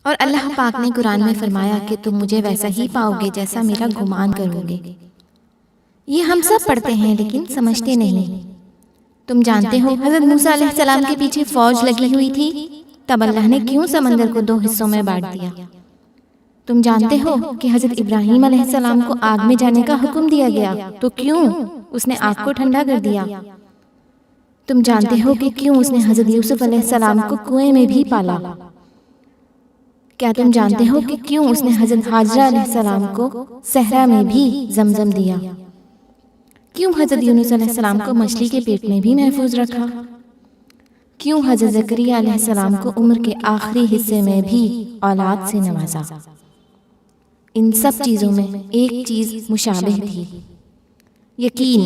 और अल्लाह पाक ने कुरान में फरमाया कि तुम मुझे वैसा ही पाओगे जैसा मेरा गुमान करोगे। ये हम सब पढ़ते हैं लेकिन समझते नहीं। तुम जानते हो हज़रत मूसा अलैहिस्सलाम के पीछे फौज लगी हुई थी, तब अल्लाह ने क्यों समंदर को 2 हिस्सों में बांट दिया। तुम जानते हो कि हज़रत इब्राहीम अलैहिस्सलाम को आग में जाने का हुक्म दिया गया, तो क्यों उसने आग को ठंडा कर दिया। तुम जानते हो कि क्यों उसने हज़रत यूसुफ अलैहिस्सलाम को कुएं में भी पाला। क्या तुम जानते हो कि क्यों उसने हज़रत हाजरा अलैहिस्सलाम को सहरा में भी जमजम दिया। क्यों हज़रत यूनुस अलैहिस्सलाम को मछली के पेट में भी महफूज रखा। क्यों हज़रत ज़करिया अलैहिस्सलाम को उम्र के आखिरी हिस्से में भी औलाद से नवाजा। इन सब चीज़ों में एक चीज़ मुशाबिह थी, यकीन।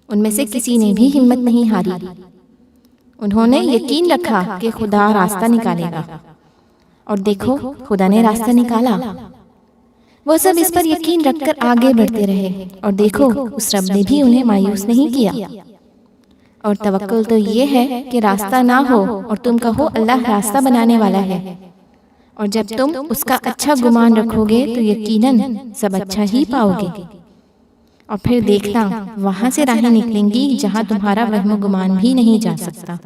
उनमें से किसी ने भी हिम्मत नहीं हारी। उन्होंने यकीन रखा कि खुदा रास्ता निकालेगा, और देखो खुदा ने रास्ता निकाला। वो सब इस पर यकीन रखकर आगे बढ़ते रहे, और देखो उस रब ने भी उन्हें मायूस नहीं किया। और तवक्कुल तो ये है कि रास्ता ना हो और तुम कहो अल्लाह रास्ता बनाने वाला है, और जब तुम उसका अच्छा गुमान रखोगे तो यकीनन सब अच्छा ही पाओगे। और फिर देखना वहाँ से राहें निकलेंगी जहाँ तुम्हारा वहम गुमान भी नहीं जा सकता।